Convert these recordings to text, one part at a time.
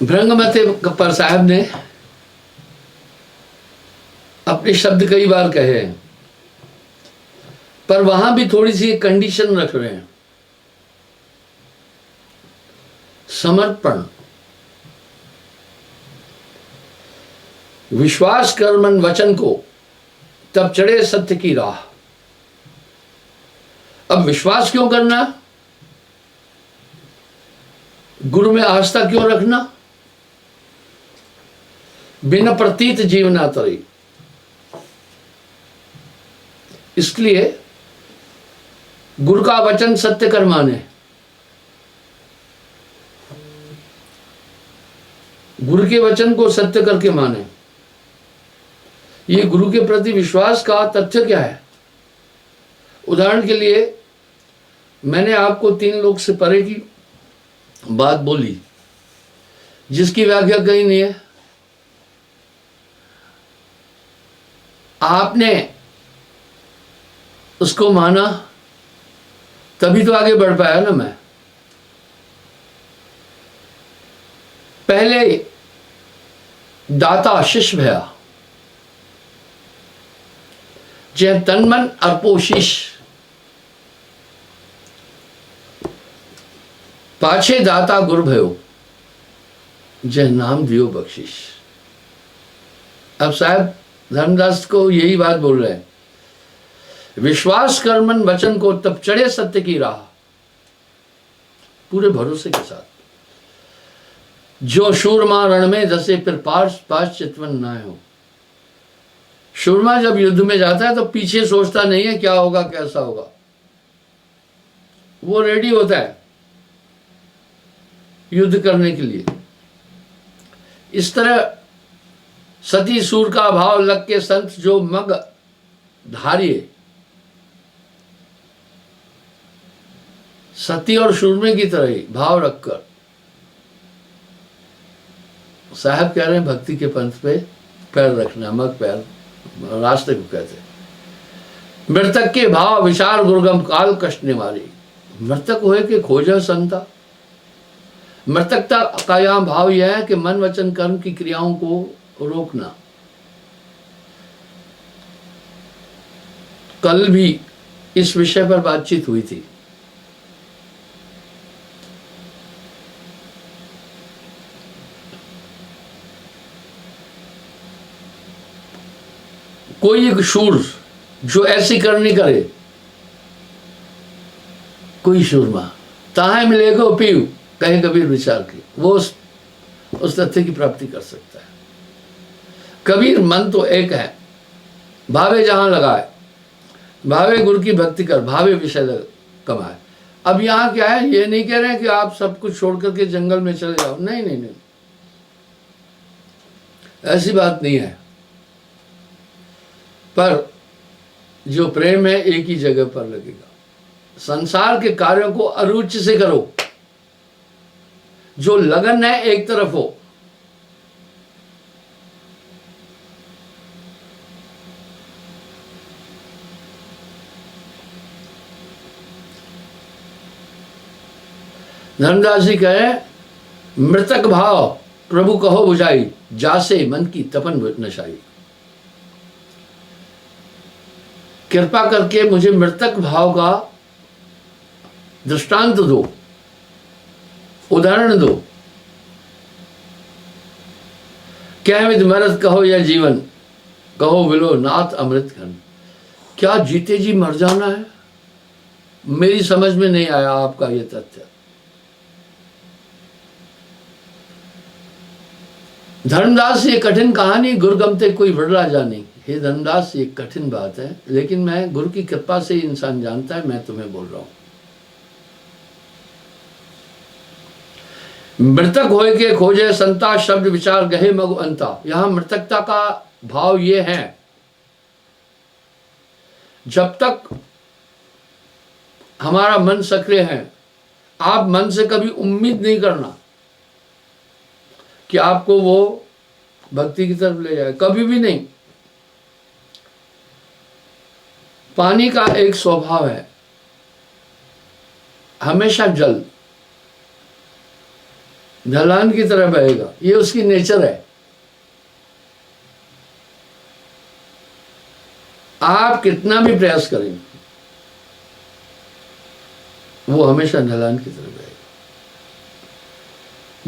भृंगमते पर साहब ने अपने शब्द कई बार कहे हैं, पर वहां भी थोड़ी सी कंडीशन रख रहे हैं। समर्पण, विश्वास कर मन वचन को, तब चढ़े सत्य की राह। अब विश्वास क्यों करना, गुरु में आस्था क्यों रखना? बिना प्रतीत जीवना तरी, इसलिए गुरु का वचन सत्य कर माने। गुरु के वचन को सत्य करके माने। ये गुरु के प्रति विश्वास का तथ्य क्या है? उदाहरण के लिए मैंने आपको 3 लोक से परे की बात बोली, जिसकी व्याख्या कहीं नहीं है। आपने उसको माना तभी तो आगे बढ़ पाया ना। मैं पहले दाता शिष्य भया, जय तन मन अर्पोशिष, पाछे दाता गुरु भयो, जय नाम दियो बख्शिश। अब साहब धर्मदास को यही बात बोल रहे हैं, विश्वास कर मन वचन को, तब चढ़े सत्य की राह, पूरे भरोसे के साथ। जो शूरमा रण में धसे, फिर पास चितवन ना हो। शूरमा जब युद्ध में जाता है तो पीछे सोचता नहीं है क्या होगा कैसा होगा, वो रेडी होता है युद्ध करने के लिए। इस तरह सती सूर का भाव लग के संत जो मग धारिये, सती और शूरमे की तरह ही भाव रखकर साहब कह रहे हैं भक्ति के पंथ पे पैर रखना। मग पैर रास्ते को कहते हैं। मृतक के भाव विचार दुर्गम काल कष्ट निवारी, मृतक होए के खोजा संता। मृतकता का यहां भाव यह है कि मन वचन कर्म की क्रियाओं को रोकना। कल भी इस विषय पर बातचीत हुई थी। कोई एक शूर जो ऐसी करनी करे, कोई शूरमा ताहे मिलेगा पीऊ, कहे कबीर विचार की, वो उस तथ्य की प्राप्ति कर सकता है। कबीर मन तो एक है, भावे जहां लगाए, भावे गुरु की भक्ति कर, भावे विषय कमाए। अब यहां क्या है, ये नहीं कह रहे हैं कि आप सब कुछ छोड़ करके जंगल में चले जाओ, नहीं नहीं नहीं, ऐसी बात नहीं है। पर जो प्रेम है एक ही जगह पर लगेगा। संसार के कार्यों को अरुचि से करो, जो लगन है एक तरफ हो। धर्मदास जी कहे, मृतक भाव प्रभु कहो बुझाई, जासे मन की तपन नशाई। कृपा करके मुझे मृतक भाव का दृष्टांत दो, उदाहरण दो। क्या विद मरत कहो या जीवन, कहो विलो नाथ अमृत घन। क्या जीते जी मर जाना है? मेरी समझ में नहीं आया आपका यह तथ्य। धर्मदास ये कठिन कहानी गुरुगमते कोई बड़ला जानी। हे धर्मदास ये कठिन बात है, लेकिन मैं गुरु की कृपा से इंसान जानता है, मैं तुम्हें बोल रहा हूं। मृतक होए के खोजे संता, शब्द विचार गहे मगु अंता। यहां मृतकता का भाव ये है, जब तक हमारा मन सक्रिय है, आप मन से कभी उम्मीद नहीं करना कि आपको वो भक्ति की तरफ ले जाए, कभी भी नहीं। पानी का एक स्वभाव है, हमेशा जल। ढलान की तरह बहेगा, ये उसकी नेचर है। आप कितना भी प्रयास करें, वो हमेशा ढलान की तरह बहेगा।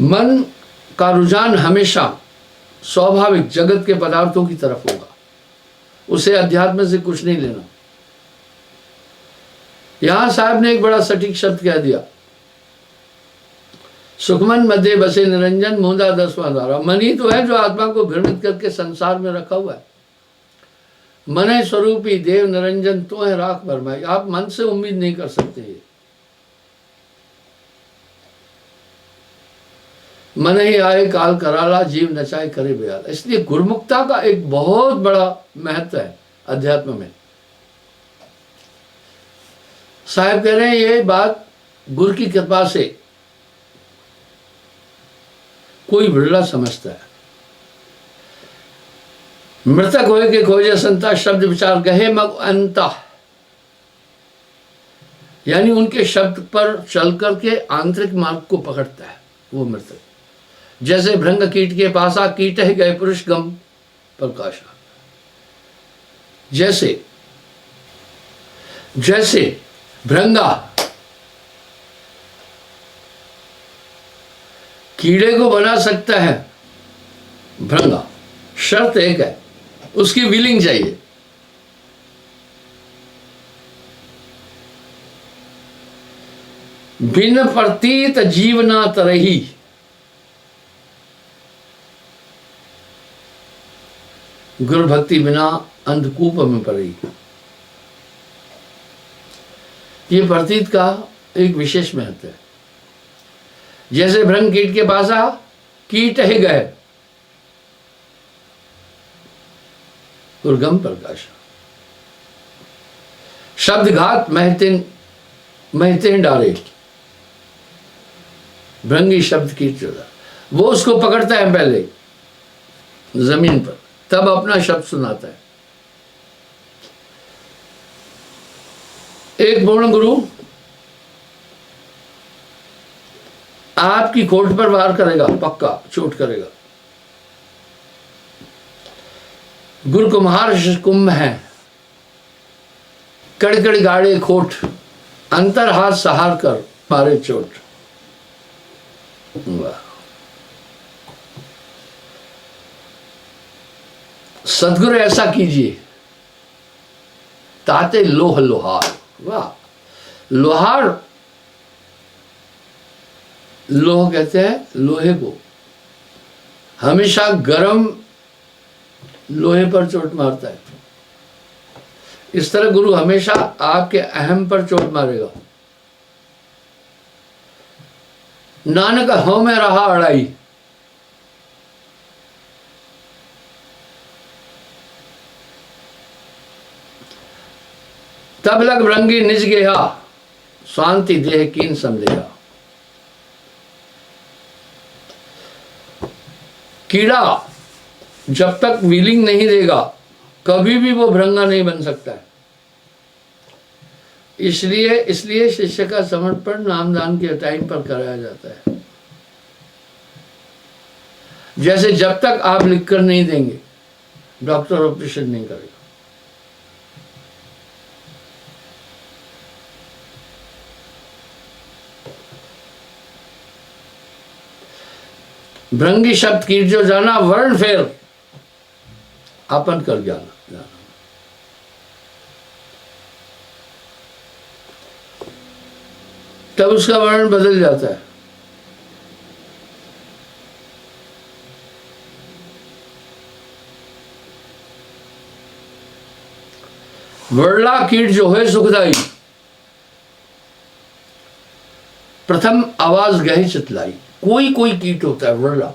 मन का रुझान हमेशा स्वाभाविक जगत के पदार्थों की तरफ होगा, उसे अध्यात्म से कुछ नहीं लेना। यहां साहब ने एक बड़ा सटीक शब्द कह दिया, सुखमन मध्य बसे निरंजन मुंदा दसवां द्वारा। मन ही तो है जो आत्मा को भ्रमित करके संसार में रखा हुआ है। मन स्वरूपी देव निरंजन तो है राख भरमाई। आप मन से उम्मीद नहीं कर सकते। मन ही आए काल कराला, जीव नचाए करे बेहाल। इसलिए गुरुमुखता का एक बहुत बड़ा महत्व है अध्यात्म में। साहब कह रहे हैं ये बात गुरु की कृपा से कोई बिरला समझता है। मृतक होए के खोजे संता, शब्द विचार गहे मग अंता। यानी उनके शब्द पर चल करके आंतरिक मार्ग को पकड़ता है वो मृतक। जैसे भृंग कीट के पासा, कीट है गए पुरुष गम प्रकाशा। जैसे भृंगा कीड़े को बना सकता है, भृंगा, शर्त एक है, उसकी विलिंग चाहिए। बिन प्रतीत जीवना तरही। गुरु भक्ति बिना अंधकूप में पड़ी। ये प्रतीत का एक विशेष महत्व है। जैसे भृंग कीट के पास आ, कीट ही गए दुर्गम प्रकाश। शब्द घात महते डारे। भृंगी शब्द कीट चुरा, वो उसको पकड़ता है पहले जमीन पर, तब अपना शब्द सुनाता है। एक पूर्ण गुरु आपकी खोट पर वार करेगा, पक्का चोट करेगा। गुरु कुम्हार कुंभ है, कड़कड़ गाड़े खोट, अंतर हाथ सहार कर मारे चोट। वाह, सदगुरु ऐसा कीजिए ताते लोह लोहार। वाह, लोहार, लोह कहते हैं लोहे को, हमेशा गर्म लोहे पर चोट मारता है। इस तरह गुरु हमेशा आपके अहम पर चोट मारेगा। नानक हौ में रहा अड़ाई। तब लग भृंगी निज गेहा, शांति देह कीन समझेगा। कीड़ा जब तक व्हीलिंग नहीं देगा कभी भी वो भृंगा नहीं बन सकता है। इसलिए शिष्य का समर्पण नामदान के टाइम पर कराया जाता है। जैसे जब तक आप लिखकर नहीं देंगे डॉक्टर ऑपरेशन नहीं करेगा। भृंगी शब्द कीट जो जाना, वर्ण फेर अपन कर जाना। तब उसका वर्ण बदल जाता है। वर्ला कीट जो है सुखदाई, प्रथम आवाज गही चितलाई। कोई कीट होता है वर्ला,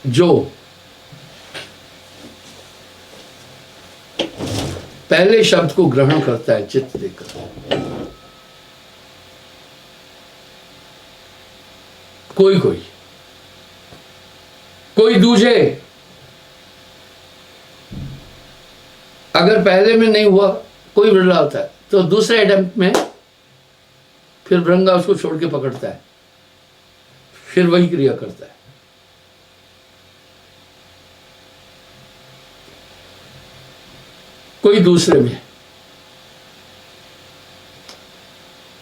जो पहले शब्द को ग्रहण करता है चित्त देकर। कोई दूजे, अगर पहले में नहीं हुआ कोई बिरला होता है तो दूसरे अटेम्प्ट में फिर भृंगा उसको छोड़ के पकड़ता है, फिर वही क्रिया करता है। कोई दूसरे में,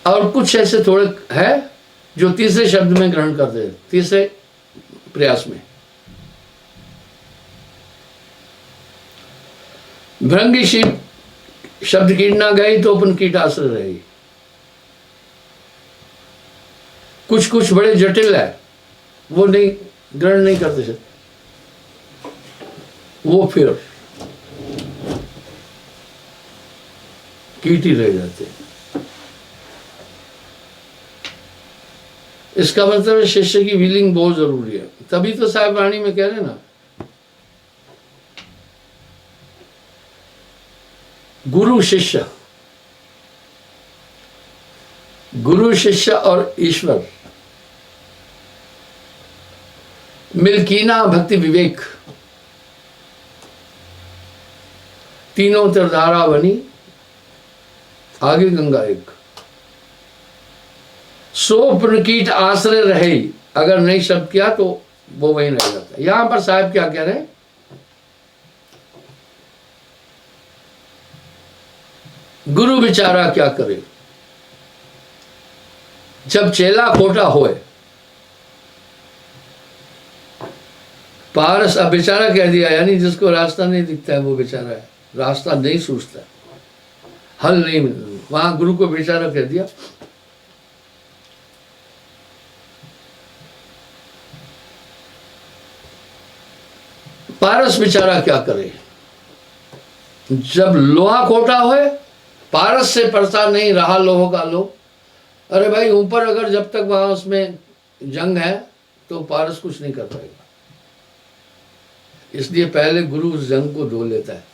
और कुछ ऐसे थोड़े है जो तीसरे शब्द में ग्रहण करते हैं, तीसरे प्रयास में। भृंगी शब्द कीटना गई तो अपन कीट आश्रय रहेगी। कुछ कुछ बड़े जटिल है, वो नहीं ग्रहण नहीं करते थे, वो फिर कीट ही रह जाते। इसका मतलब शिष्य की व्हीलिंग बहुत जरूरी है। तभी तो साहिब वाणी में कह रहे ना, गुरु शिष्य, गुरु शिष्य और ईश्वर मिलकीना भक्ति विवेक, तीनों तरधारा बनी, आगे गंगा एक। सो कीट आश्रय रहे, अगर नहीं शब्द किया तो वो वहीं रह जाता है। यहां पर साहब क्या कह रहे हैं, गुरु बेचारा क्या करे जब चेला खोटा होए। पारस, अब बेचारा कह दिया, यानी जिसको रास्ता नहीं दिखता है वो बेचारा है, रास्ता नहीं सूझता, हल नहीं मिलता, वहां गुरु को बेचारा कह दिया। पारस बेचारा क्या करे जब लोहा खोटा होए, पारस से परसा नहीं रहा लोह का लो। अरे भाई ऊपर अगर जब तक वहां उसमें जंग है तो पारस कुछ नहीं कर पाएगा, इसलिए पहले गुरु उस जंग को धो लेता है।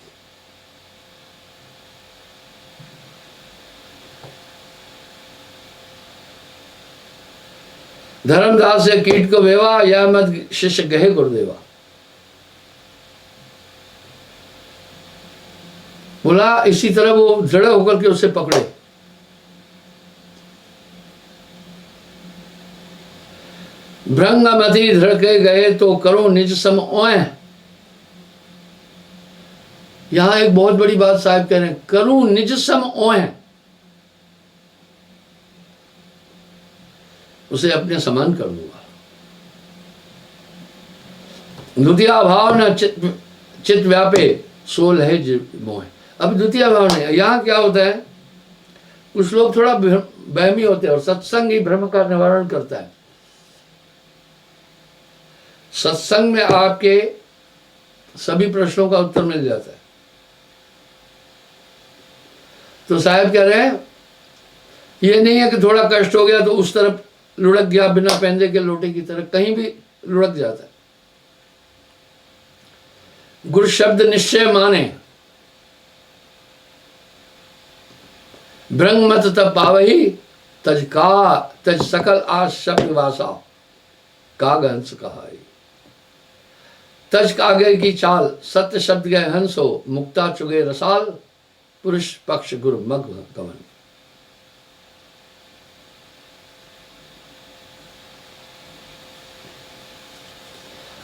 धर्मदास से कीट को वेवा, या मत शिष्य गहे गुरुदेवा। बोला इसी तरह वो दृढ़ होकर के उसे पकड़े। भृंगमति धड़ के गए तो करो निज सम ओए। यहां एक बहुत बड़ी बात साहब कह रहे हैं, करूं निज सम ओए, उसे अपने समान कर दूंगा। द्वितीय भाव न चित व्यापे सोल है मोह। अब द्वितीय भाव नहीं, यहां क्या होता है, कुछ लोग थोड़ा वहमी होते हैं और सत्संग ही भ्रम का निवारण करता है। सत्संग में आपके सभी प्रश्नों का उत्तर मिल जाता है। तो साहब कह रहे हैं, ये नहीं है कि थोड़ा कष्ट हो गया तो उस तरफ लुढ़क गया, बिना पहनने के लोटे की तरह कहीं भी लुढ़क जाता है। गुरु शब्द निश्चय माने, भृंग मत तब पावही, तज सकल आज शब्द वासा, काग हंस कहाई। तज कागे की चाल, सत्य शब्द गए हंसो, मुक्ता चुगे रसाल, पुरुष पक्ष गुरु मग गमन।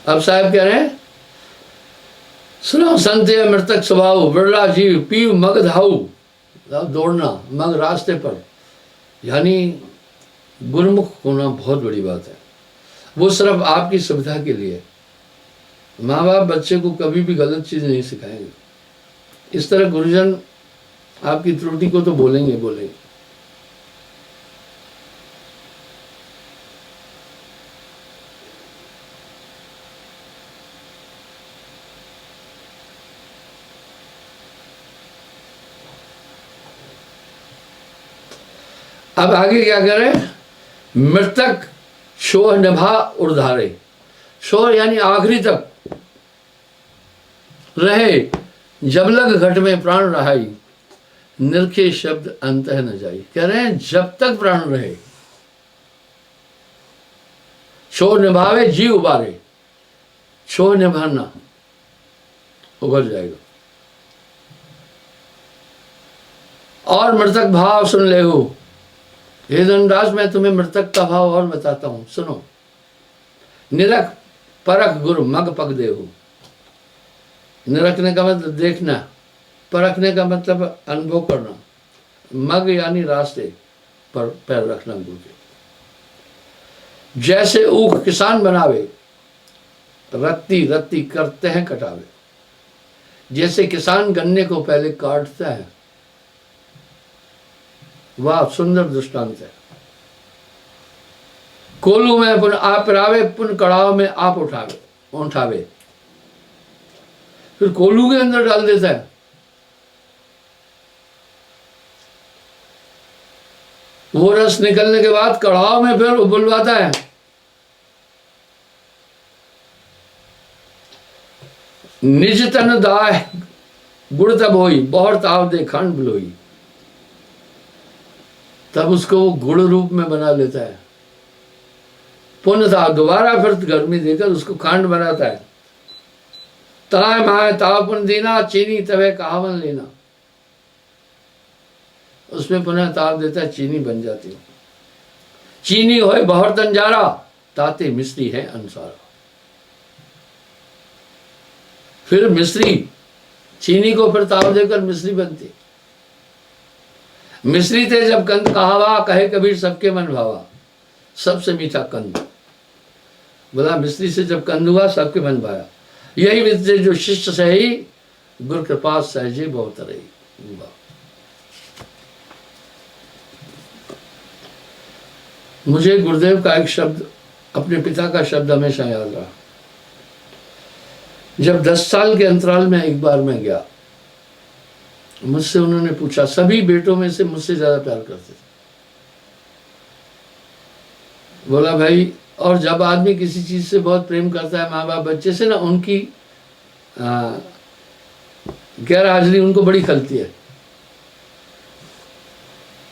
अब साहब कह रहे हैं, सुनो संत मृतक स्वभाव, बिरला जीव पीव मग धाऊ। दौड़ना मग रास्ते पर, यानी गुरुमुख होना बहुत बड़ी बात है। वो सिर्फ आपकी सुविधा के लिए। माँ बाप बच्चे को कभी भी गलत चीज नहीं सिखाएंगे। इस तरह गुरुजन आपकी त्रुटि को तो बोलेंगे बोलेंगे। अब आगे क्या करें, मृतक शोह निभा उर्धारे। शोह यानी आखिरी तक रहे, जब लग घट में प्राण रहाई, निरखे शब्द अंत न जाई। कह रहे हैं जब तक प्राण रहे, शोह निभावे जीव उबारे। शोह निभाना, उभर जाएगा। और मृतक भाव सुन ले हो। हे धनराज, मैं तुम्हें मृतक का भाव और बताता हूं, सुनो। निरख परख गुरु मग पग देहु। निरखने का मतलब देखना, परखने का मतलब अनुभव करना, मग यानी रास्ते पर पैर रखना गुरु के। जैसे ऊख किसान बनावे, रत्ती रत्ती करते हैं कटावे। जैसे किसान गन्ने को पहले काटता है, वाह सुंदर दृष्टांत है। कोलू में पुन आप रावे, पुन कड़ाव में आप उठावे। फिर कोलू के अंदर डाल देता है। वो रस निकलने के बाद कड़ाव में फिर उबलवाता है। निज तन दाह गुड़ तब होई, बहुत ताव दे खंड बिलोई। तब उसको वो गुड़ रूप में बना लेता है। पुनः दोबारा फिर गर्मी देकर उसको खांड बनाता है। ताय माए ताव पुन दीना, चीनी तवे कहावन लेना। उसमें पुनः ताव देता है, चीनी बन जाती है। चीनी होए बहुत अंजारा, ताते मिश्री है अंसारा। फिर मिश्री, चीनी को फिर ताव देकर मिश्री बनती। मिश्री थे जब कंद कहावा, कहे कबीर सबके मन भावा। सबसे मीठा कंद, बोला मिश्री से जब कंद हुआ सबके मन भाया। यही विद्य जो शिष्य सही, गुरु कृपा सहजे बहुत रही। मुझे गुरुदेव का एक शब्द, अपने पिता का शब्द हमेशा याद रहा। जब 10 साल के अंतराल में एक बार मैं गया, मुझसे उन्होंने पूछा, सभी बेटों में से मुझसे ज्यादा प्यार करते थे। बोला भाई, और जब आदमी किसी चीज से बहुत प्रेम करता है, माँ बाप बच्चे से ना, उनकी गैर हाजिरी उनको बड़ी खलती है।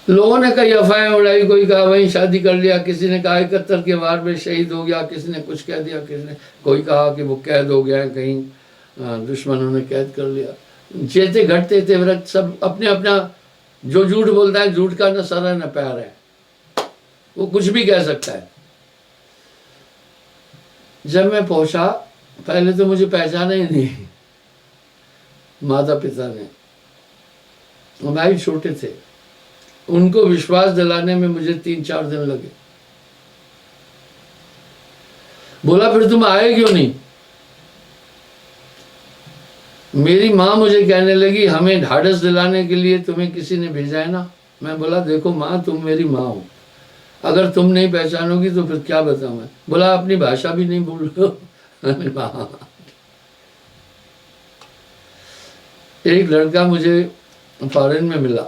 लोगों ने कई अफवाहें उड़ाई, कोई कहा वहीं शादी कर लिया, किसी ने कहा 71 के वार में शहीद हो गया, किसी ने कुछ कह दिया, किसी ने कोई कहा कि वो कैद हो गया है, कहीं दुश्मनों ने कैद कर लिया। जेते घटते थे व्रत, सब अपने अपना, जो झूठ बोलता है झूठ का न सर है न पैर है, वो कुछ भी कह सकता है। जब मैं पहुंचा, पहले तो मुझे पहचाना ही नहीं माता पिता ने, भाई छोटे थे, उनको विश्वास दिलाने में मुझे 3-4 दिन लगे। बोला फिर तुम आए क्यों नहीं? मेरी माँ मुझे कहने लगी, हमें ढाढ़स दिलाने के लिए तुम्हें किसी ने भेजा है ना। मैं बोला देखो माँ, तुम मेरी माँ हो, अगर तुम नहीं पहचानोगी तो फिर क्या बताऊं मैं। बोला अपनी भाषा भी नहीं बोल रहे हो। एक लड़का मुझे फॉरेन में मिला,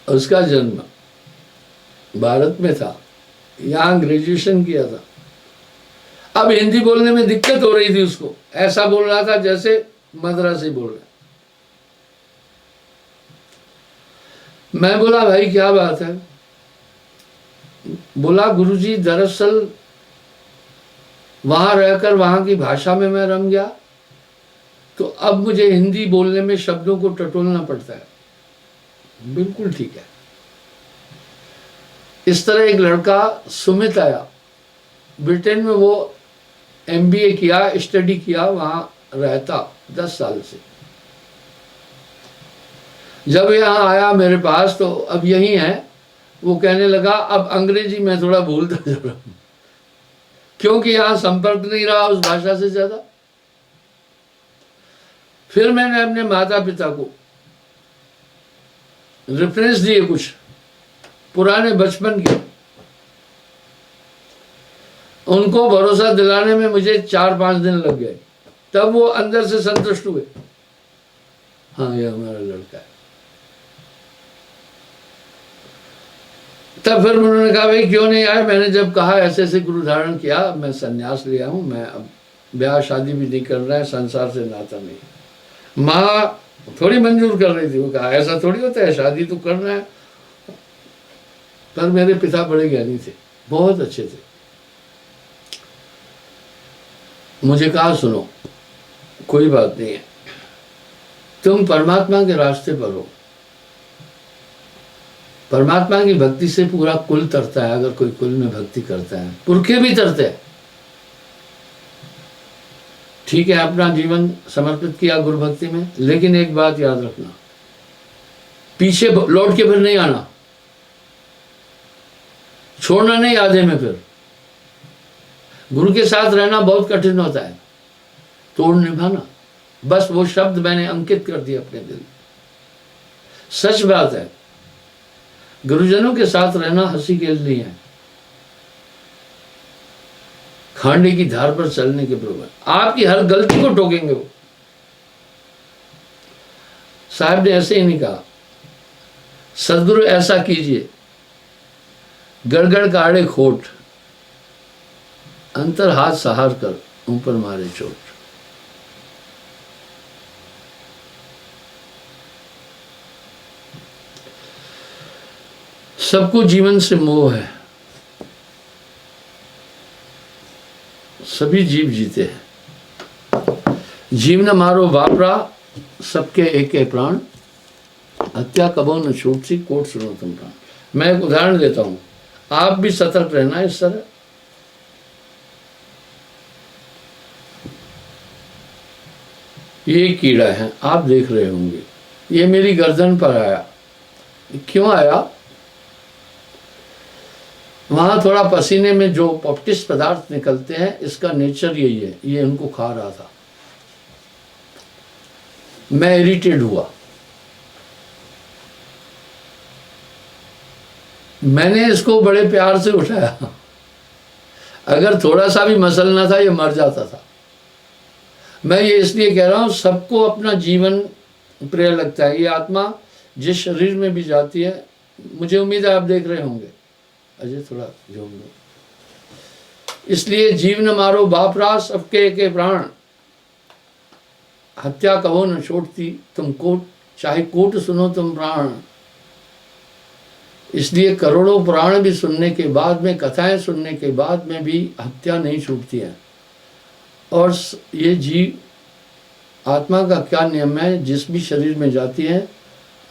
उसका जन्म भारत में था, यहाँ ग्रेजुएशन किया था। अब हिंदी बोलने में दिक्कत हो रही थी उसको, ऐसा बोल रहा था जैसे मद्रासी बोल रहा। मैं बोला भाई क्या बात है? बोला गुरुजी दरअसल वहां रहकर वहां की भाषा में मैं रम गया, तो अब मुझे हिंदी बोलने में शब्दों को टटोलना पड़ता है। बिल्कुल ठीक है। इस तरह एक लड़का सुमित आया, ब्रिटेन में वो MBA किया, स्टडी किया, वहां रहता 10 साल से। जब यहाँ आया मेरे पास तो अब यही है, वो कहने लगा अब अंग्रेजी में थोड़ा भूलता जा रहा हूं, क्योंकि यहाँ संपर्क नहीं रहा उस भाषा से ज्यादा। फिर मैंने अपने माता पिता को रेफरेंस दिए कुछ पुराने बचपन के, उनको भरोसा दिलाने में मुझे 4-5 दिन लग गए, तब वो अंदर से संतुष्ट हुए, हाँ ये हमारा लड़का है। तब फिर उन्होंने कहा भाई क्यों नहीं आए? मैंने जब कहा ऐसे ऐसे गुरु धारण किया, मैं संन्यास लिया हूं, मैं अब ब्याह शादी भी नहीं कर रहा है, संसार से नाता नहीं। माँ थोड़ी मंजूर कर रही थी, वो कहा ऐसा थोड़ी होता है, शादी तो करना है। पर मेरे पिता बड़े ज्ञानी थे, बहुत अच्छे थे। मुझे कहा सुनो कोई बात नहीं है, तुम परमात्मा के रास्ते पर हो, परमात्मा की भक्ति से पूरा कुल तरता है। अगर कोई कुल में भक्ति करता है, पुरखे भी तरते हैं। ठीक है, अपना जीवन समर्पित किया गुरु भक्ति में, लेकिन एक बात याद रखना, पीछे लौट के फिर नहीं आना, छोड़ना नहीं आधे में। फिर गुरु के साथ रहना बहुत कठिन होता है, तोड़ निभाना। बस वो शब्द मैंने अंकित कर दिया अपने दिल। सच बात है, गुरुजनों के साथ रहना हंसी खेल नहीं है, खांडे की धार पर चलने के बराबर। आपकी हर गलती को टोकेंगे वो। साहब ने ऐसे ही नहीं कहा, सदगुरु ऐसा कीजिए, गड़गड़ काढ़े खोट, अंतर हाथ सहार कर, ऊपर मारे चोट। सबको जीवन से मोह है, सभी जीव जीते हैं। जीव न मारो वापरा, सबके एक है प्राण, हत्या कबो न छूटती, कोट सुनो तुम प्राण। मैं एक उदाहरण देता हूं, आप भी सतर्क रहना इस तरह। ये कीड़ा है, आप देख रहे होंगे, ये मेरी गर्दन पर आया। क्यों आया? वहां थोड़ा पसीने में जो पॉप्टिस पदार्थ निकलते हैं, इसका नेचर यही है, ये उनको खा रहा था। मैं इरिटेट हुआ, मैंने इसको बड़े प्यार से उठाया। अगर थोड़ा सा भी मसलना था, ये मर जाता था। मैं ये इसलिए कह रहा हूं, सबको अपना जीवन प्रिय लगता है। ये आत्मा जिस शरीर में भी जाती है, मुझे उम्मीद है आप देख रहे होंगे, अजय थोड़ा जोड़ लो। इसलिए जीव न मारो बापरा, सबके के प्राण, हत्या कहो न छोड़ती तुम कोट, चाहे कोट सुनो तुम प्राण। इसलिए करोड़ों पुराण भी सुनने के बाद में, कथाएं सुनने के बाद में भी हत्या नहीं छूटती है। और ये जीव आत्मा का क्या नियम है, जिस भी शरीर में जाती है,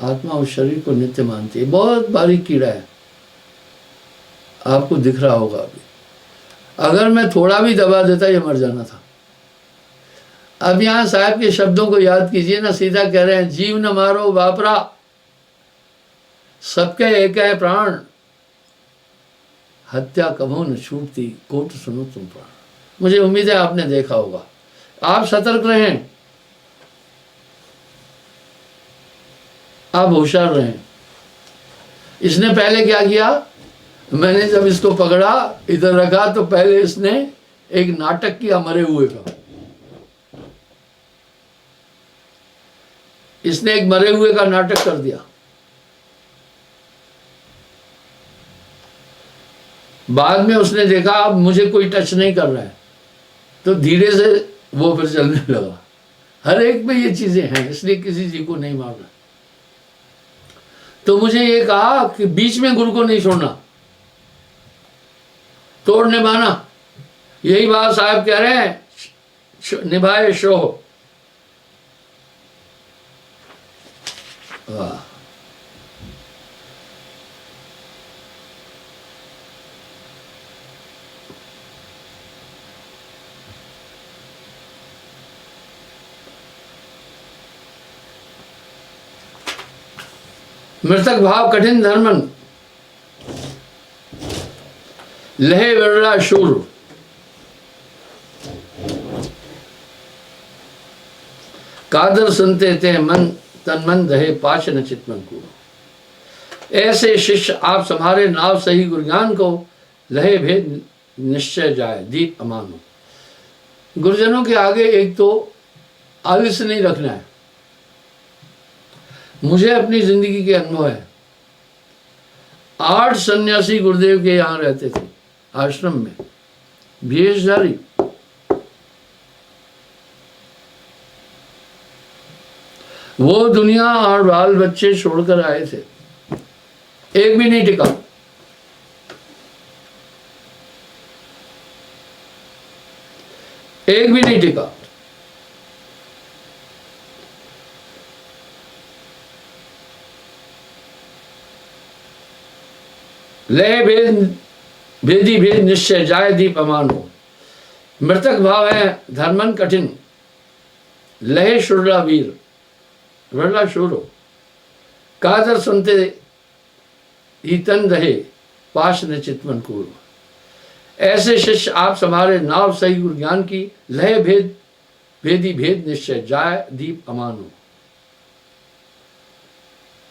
आत्मा उस शरीर को नित्य मानती है। बहुत बारीक कीड़ा है, आपको दिख रहा होगा अभी। अगर मैं थोड़ा भी दबा देता, ये मर जाना था। अब यहां साहब के शब्दों को याद कीजिए ना, सीधा कह रहे हैं, जीव न मारो बापरा, सबके एक है प्राण, हत्या कभो न छूटती, कोट सुनो तुम प्राण। मुझे उम्मीद है आपने देखा होगा। आप सतर्क रहें, आप होशियार रहें। इसने पहले क्या किया, मैंने जब इसको पकड़ा, इधर रखा, तो पहले इसने एक नाटक किया मरे हुए का। इसने एक मरे हुए का नाटक कर दिया। बाद में उसने देखा अब मुझे कोई टच नहीं कर रहा है, तो धीरे से वो फिर चलने लगा। हर एक में ये चीजें हैं, इसलिए किसी जी को नहीं मारना। तो मुझे ये कहा कि बीच में गुरु को नहीं छोड़ना, तोड़ निभाना। यही बात साहब कह रहे हैं, निभाए शोह। वाह, मृतक भाव कठिन धर्मन, लहे विरला शूर। कादर सुनते थे मन तन मन रहे, पाश न चितमन को। ऐसे शिष्य आप संभारे नाव सही गुरु ज्ञान को, लहे भेद निश्चय जाए दीप अमानो। गुरुजनों के आगे एक तो आलस्य नहीं रखना है। मुझे अपनी जिंदगी के अनुभव है। 8 सन्यासी गुरुदेव के यहाँ रहते थे आश्रम में, भेषधारी। वो दुनिया और बाल बच्चे छोड़कर आए थे, एक भी नहीं टिका। एक भी नहीं टिका। लय भेद भेदी भेद निश्चय जाय दीप अमानो। मृतक भाव है धर्मन कठिन, लहे शुरला वीर, वरला शूरो, कादर सुनते ही तन रहे, पाश न चितवन कूर। ऐसे शिष्य आप संभाले नाव सही गुरु ज्ञान की, लहे भेद भेदी भेद निश्चय जाय दीप अमानो।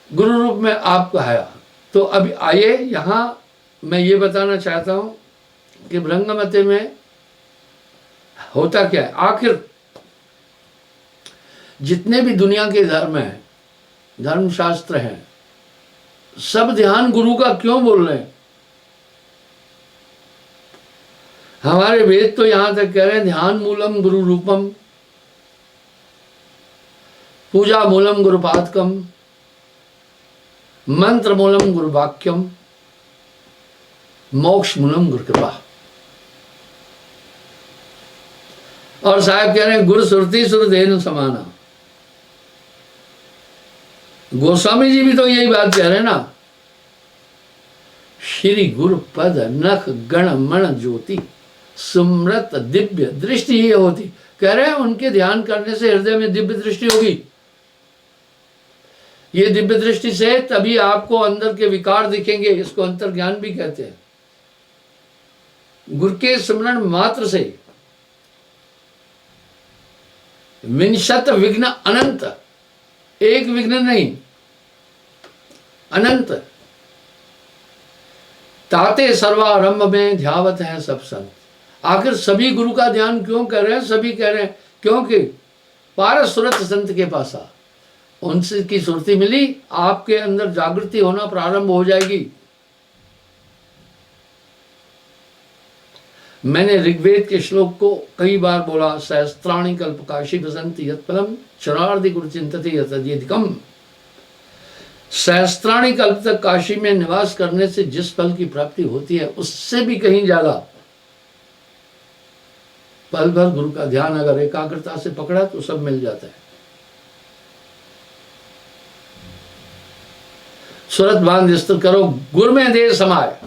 गुरु रूप में आपको आया। तो अभी आइए यहां मैं ये बताना चाहता हूं कि भृंगमते में होता क्या है। आखिर जितने भी दुनिया के धर्म हैं, धर्मशास्त्र हैं, सब ध्यान गुरु का क्यों बोल रहे हैं? हमारे वेद तो यहां तक कह रहे हैं ध्यान मूलम गुरु रूपम, पूजा मूलम गुरु पादकम, मंत्र मूलम गुरु वाक्यम, मोक्ष मूलम गुरु कृपा। और साहब कह रहे हैं गुरु सुरति सुरदेन समाना। गोस्वामी जी भी तो यही बात कह रहे हैं ना, श्री गुरु पद नख गण मण ज्योति सुमृत दिव्य दृष्टि ये होती। कह रहे हैं उनके ध्यान करने से हृदय में दिव्य दृष्टि होगी। ये दिव्य दृष्टि से तभी आपको अंदर के विकार दिखेंगे, इसको अंतर ज्ञान भी कहते हैं। गुरु के स्मरण मात्र से विंशत विघ्न अनंत, एक विघ्न नहीं अनंत, ताते सर्वारंभ में ध्यावत है सब संत। आखिर सभी गुरु का ध्यान क्यों कर रहे हैं? सभी कह रहे हैं क्योंकि पारस सुरत संत के पास आ, उनसे की सुरती मिली, आपके अंदर जागृति होना प्रारंभ हो जाएगी। मैंने ऋग्वेद के श्लोक को कई बार बोला, सहस्त्राणि कल्प काशी बसंती यत्फलम चरार्धि गुरु चिंतति यतद्यधिकम। सहस्त्राणि कल्प तक काशी में निवास करने से जिस फल की प्राप्ति होती है उससे भी कहीं ज्यादा पल भर गुरु का ध्यान अगर एकाग्रता से पकड़ा तो सब मिल जाता है। सुरत बांध स्थिर करो गुर में दे समाय,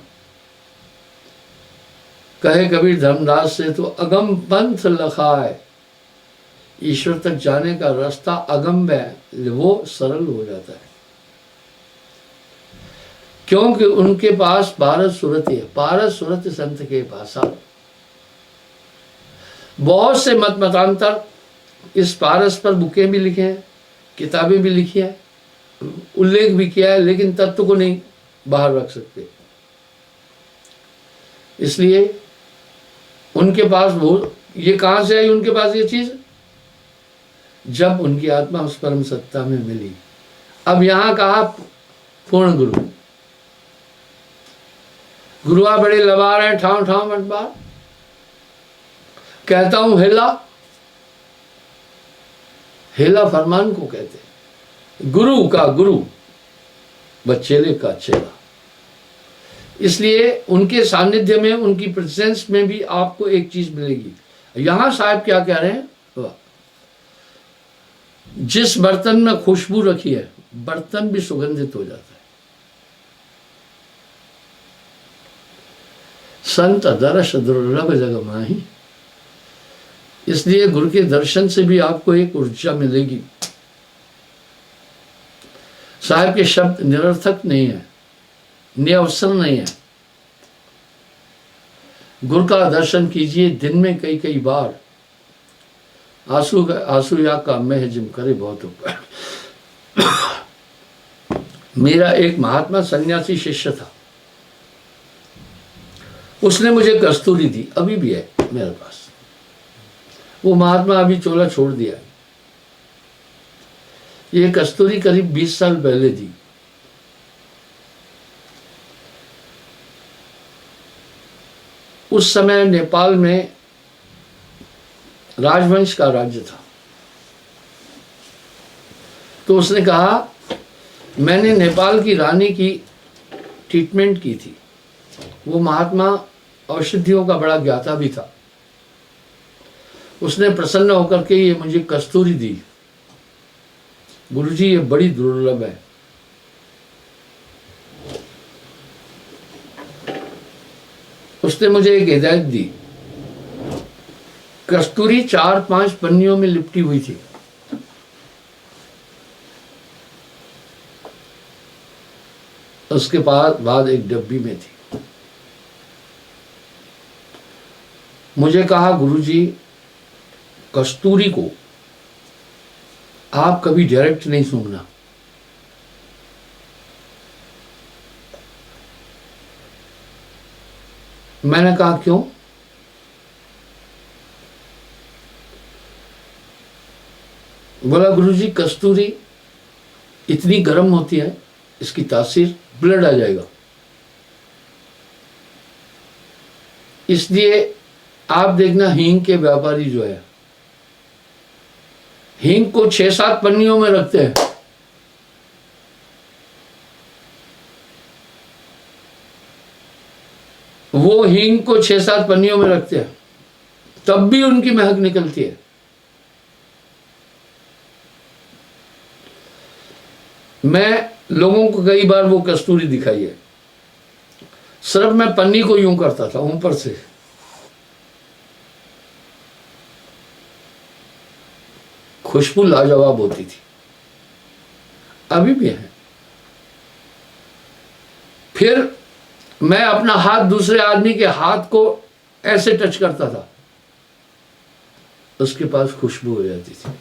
कहे कबीर धर्मदास से तो अगम पंथ लखाए। ईश्वर तक जाने का रास्ता अगम है, वो सरल हो जाता है क्योंकि उनके पास पारस सुरत है। पारस सुरत संत के पास आ। बहुत से मत मतांतर इस पारस पर बुकें भी लिखे हैं, किताबें भी लिखी है, उल्लेख भी किया है, लेकिन तत्व को नहीं बाहर रख सकते। इसलिए उनके पास वो, ये कहां से आई उनके पास ये चीज? जब उनकी आत्मा उस परम सत्ता में मिली। अब यहां कहा पूर्ण गुरु। गुरुआ बड़े लबा रहे हैं ठाव ठाव बंटवार। कहता हूं हेला, हेला फरमान को कहते हैं। गुरु का गुरु व चेले का चेला। इसलिए उनके सानिध्य में, उनकी प्रेजेंस में भी आपको एक चीज मिलेगी। यहां साहब क्या कह रहे हैं? जिस बर्तन में खुशबू रखी है बर्तन भी सुगंधित हो जाता है। संत दर्श दुर्लभ जग माही। इसलिए गुरु के दर्शन से भी आपको एक ऊर्जा मिलेगी। साहब के शब्द निरर्थक नहीं है, निअवसर नहीं है। गुरु का दर्शन कीजिए दिन में कई कई बार। आंसू या का मैं जिम करे बहुत ऊपर। मेरा एक महात्मा सन्यासी शिष्य था, उसने मुझे कस्तूरी दी, अभी भी है मेरे पास। वो महात्मा अभी चोला छोड़ दिया। ये कस्तूरी करीब 20 साल पहले दी। उस समय नेपाल में राजवंश का राज्य था। तो उसने कहा मैंने नेपाल की रानी की ट्रीटमेंट की थी। वो महात्मा औषधियों का बड़ा ज्ञाता भी था। उसने प्रसन्न होकर के ये मुझे कस्तूरी दी। गुरुजी ये बड़ी दुर्लभ है। उसने मुझे एक हिदायत दी। कस्तूरी 4-5 पन्नियों में लिपटी हुई थी। उसके बाद एक डब्बी में थी। मुझे कहा, गुरुजी, कस्तूरी को आप कभी डायरेक्ट नहीं सूंघना। मैंने कहा, क्यों? बोला, गुरुजी, कस्तूरी इतनी गर्म होती है, इसकी तासीर ब्लड आ जाएगा, इसलिए आप देखना हींग के व्यापारी जो है, हींग को 6-7 पन्नियों में रखते हैं। वो हींग को 6-7 पन्नियों में रखते हैं, तब भी उनकी महक निकलती है। मैं लोगों को कई बार वो कस्तूरी दिखाई है, सिर्फ मैं पन्नी को यूं करता था ऊपर से, खुशबू लाजवाब होती थी, अभी भी है। फिर मैं अपना हाथ दूसरे आदमी के हाथ को ऐसे टच करता था, उसके पास खुशबू हो जाती थी।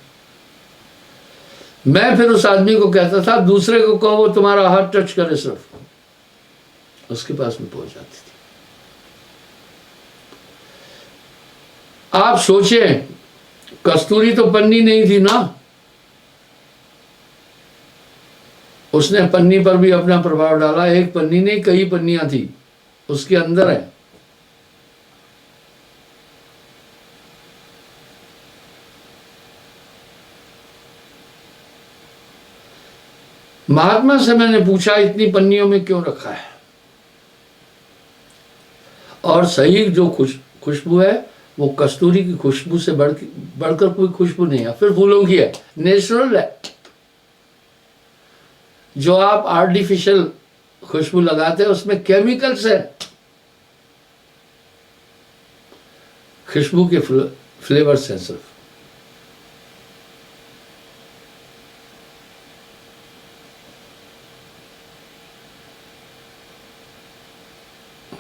मैं फिर उस आदमी को कहता था, दूसरे को कहो वो तुम्हारा हाथ टच करे, सिर्फ उसके पास में पहुंच जाती थी। आप सोचें, कस्तूरी तो पन्नी नहीं थी ना, उसने पन्नी पर भी अपना प्रभाव डाला। एक पन्नी नहीं, कई पन्नियां थी उसके अंदर है। महात्मा से मैंने पूछा, इतनी पन्नियों में क्यों रखा है? और सही जो खुशबू है वो कस्तूरी की खुशबू से बढ़कर कोई खुशबू नहीं है। फिर फूलों की है, नेचुरल है। जो आप आर्टिफिशियल खुशबू लगाते हैं उसमें केमिकल्स है, खुशबू के फ्लेवर्स हैं सिर्फ।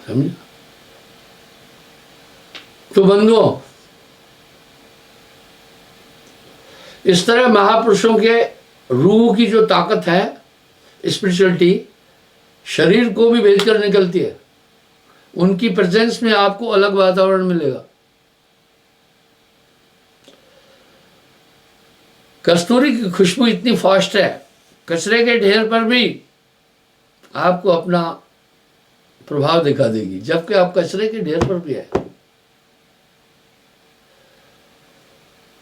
समझे? तो बंधुओं, इस तरह महापुरुषों के रूह की जो ताकत है, स्पिरिचुअलिटी, शरीर को भी भेजकर निकलती है। उनकी प्रेजेंस में आपको अलग वातावरण मिलेगा। कस्तूरी की खुशबू इतनी फास्ट है, कचरे के ढेर पर भी आपको अपना प्रभाव दिखा देगी, जबकि आप कचरे के ढेर पर भी है।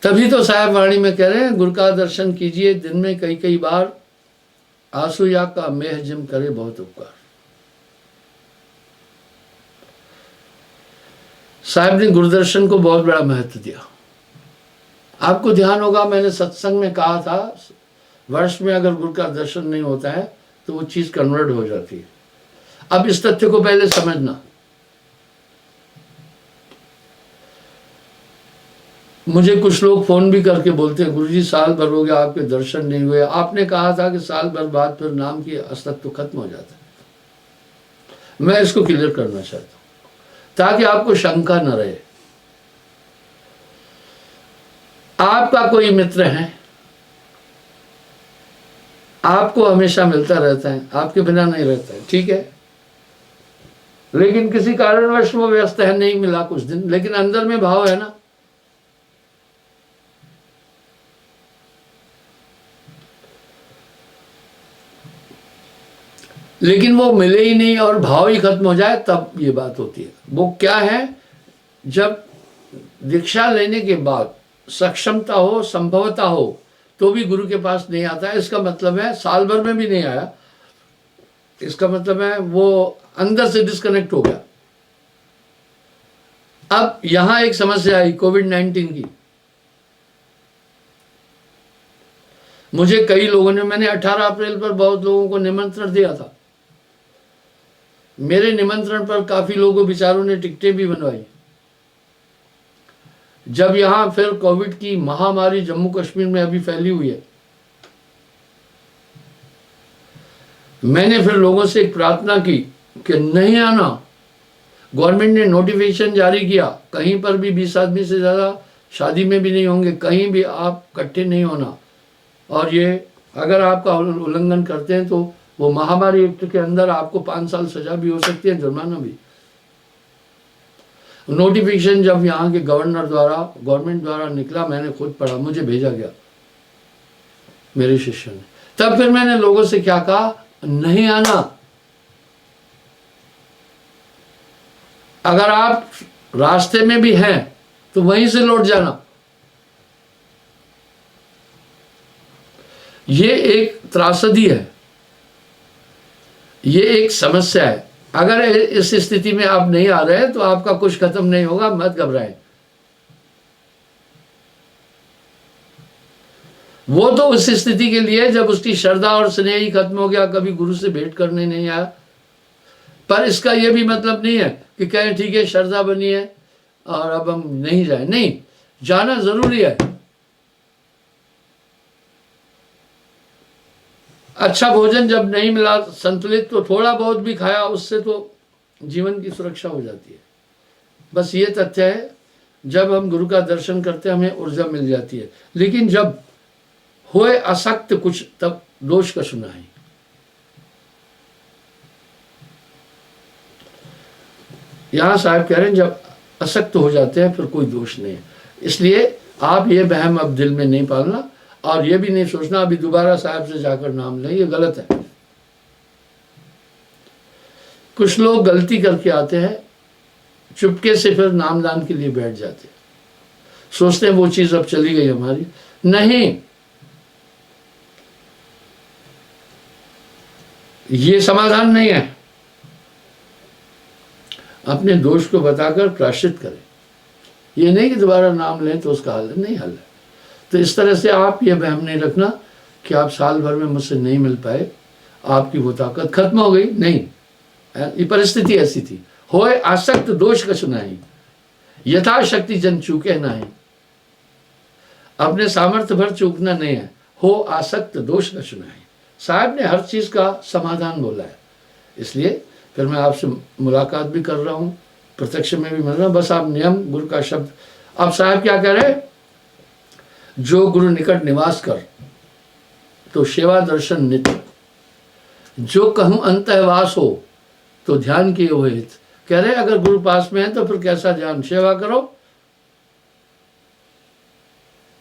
तभी तो साहब वाणी में कह रहे हैं, गुरु का दर्शन कीजिए दिन में कई कई बार, आंसू या का मेह जिम करे बहुत उपकार। साहब ने गुरुदर्शन को बहुत बड़ा महत्व दिया। आपको ध्यान होगा, मैंने सत्संग में कहा था, वर्ष में अगर गुरु का दर्शन नहीं होता है तो वो चीज कन्वर्ट हो जाती है। अब इस तथ्य को पहले समझना। मुझे कुछ लोग फोन भी करके बोलते हैं, गुरुजी साल भर हो गया आपके दर्शन नहीं हुए। आपने कहा था कि साल भर बाद फिर नाम की अस्तित्व खत्म हो जाता है। मैं इसको क्लियर करना चाहता हूं ताकि आपको शंका न रहे। आपका कोई मित्र है, आपको हमेशा मिलता रहता है, आपके बिना नहीं रहता है, ठीक है, लेकिन किसी कारणवश वो व्यस्त है, नहीं मिला कुछ दिन, लेकिन अंदर में भाव है ना। लेकिन वो मिले ही नहीं और भाव ही खत्म हो जाए, तब ये बात होती है। वो क्या है, जब दीक्षा लेने के बाद सक्षमता हो, संभवता हो, तो भी गुरु के पास नहीं आता है। इसका मतलब है साल भर में भी नहीं आया, इसका मतलब है वो अंदर से डिस्कनेक्ट हो गया। अब यहां एक समस्या आई कोविड-19 की। मुझे कई लोगों ने, मैंने 18 अप्रैल पर बहुत लोगों को निमंत्रण दिया था, मेरे निमंत्रण पर काफी लोगों विचारों ने टिकटें भी बनवाई। जब यहां फिर कोविड की महामारी जम्मू कश्मीर में अभी फैली हुई है, मैंने फिर लोगों से एक प्रार्थना की कि नहीं आना। गवर्नमेंट ने नोटिफिकेशन जारी किया, कहीं पर भी 20 आदमी से ज़्यादा शादी में भी नहीं होंगे, कहीं भी आप इकट्ठे नहीं होना। और ये अगर आपका उल्लंघन करते हैं तो वो महामारी एक्ट के अंदर आपको 5 साल सजा भी हो सकती है, जुर्माना भी। नोटिफिकेशन जब यहाँ के गवर्नमेंट द्वारा निकला, मैंने खुद पढ़ा, मुझे भेजा गया मेरे शिष्य ने। तब फिर मैंने लोगों से क्या कहा, नहीं आना। अगर आप रास्ते में भी हैं तो वहीं से लौट जाना। ये एक त्रासदी है, ये एक समस्या है। अगर इस स्थिति में आप नहीं आ रहे तो आपका कुछ खत्म नहीं होगा, मत घबराएं। वो तो उस स्थिति के लिए जब उसकी श्रद्धा और स्नेह ही खत्म हो गया, कभी गुरु से भेंट करने नहीं आया। पर इसका यह भी मतलब नहीं है कि कहें ठीक है श्रद्धा बनी है और अब हम नहीं जाए। नहीं, जाना जरूरी है। अच्छा भोजन जब नहीं मिला संतुलित, तो थोड़ा बहुत भी खाया, उससे तो जीवन की सुरक्षा हो जाती है। बस ये तथ्य है, जब हम गुरु का दर्शन करते हैं हमें ऊर्जा मिल जाती है। लेकिन जब होए असक्त कुछ, तब दोष का सुनाई। यहां साहब कह रहे हैं जब असक्त हो जाते हैं फिर कोई दोष नहीं है। इसलिए आप ये वहम अब दिल में नहीं पालना, और ये भी नहीं सोचना अभी दोबारा साहब से जाकर नाम लें, ये गलत है। कुछ लोग गलती करके आते हैं, चुपके से फिर नामदान के लिए बैठ जाते हैं, सोचते हैं वो चीज अब चली गई हमारी। नहीं, ये समाधान नहीं है। अपने दोष को बताकर प्रायश्चित करें। ये नहीं कि दोबारा नाम लें तो उसका हल है, नहीं हल है। तो इस तरह से आप ये वहम नहीं रखना कि आप साल भर में मुझसे नहीं मिल पाए, आपकी वो ताकत खत्म हो गई। नहीं, ये परिस्थिति ऐसी थी। होए आसक्त दोष कछु नहीं, यथाशक्ति जन चूके नहीं। अपने सामर्थ्य भर चूकना नहीं है, हो आसक्त दोष कछु नहीं। साहब ने हर चीज का समाधान बोला है। इसलिए फिर मैं आपसे मुलाकात भी कर रहा हूँ, प्रत्यक्ष में भी मिल रहा हूँ। बस आप नियम गुरु का शब्द। अब साहब क्या कह रहे, जो गुरु निकट निवास कर तो सेवा दर्शन नित्य, जो कहूं अंतःवास हो तो ध्यान किए हुए हित। कह रहे अगर गुरु पास में है तो फिर कैसा ध्यान, सेवा करो,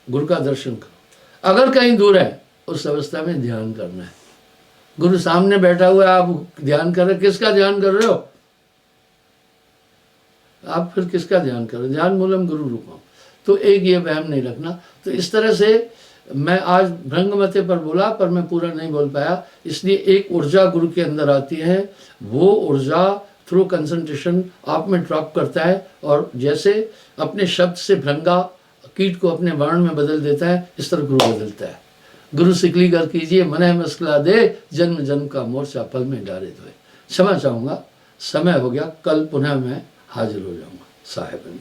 गुरु का दर्शन करो। अगर कहीं दूर है उस अवस्था में ध्यान करना है। गुरु सामने बैठा हुआ है, आप ध्यान कर रहे, किसका ध्यान कर रहे हो आप? फिर किसका ध्यान कर रहे हो? ध्यान मूलम गुरु रूपम। तो एक ये वहम नहीं रखना। तो इस तरह से मैं आज भृंगमते पर बोला, पर मैं पूरा नहीं बोल पाया। इसलिए एक ऊर्जा गुरु के अंदर आती है, वो ऊर्जा थ्रू कंसंट्रेशन आप में ड्रॉप करता है, और जैसे अपने शब्द से भृंगा कीट को अपने वर्ण में बदल देता है, इस तरह गुरु बदलता है। गुरु सिकली कर कीजिए, मन मस्कला दे, जन्म जन्म का मोर्चा पल में डाले धोए। क्षमा चाहूँगा, समय हो गया, कल पुनः मैं हाजिर हो जाऊँगा साहेब।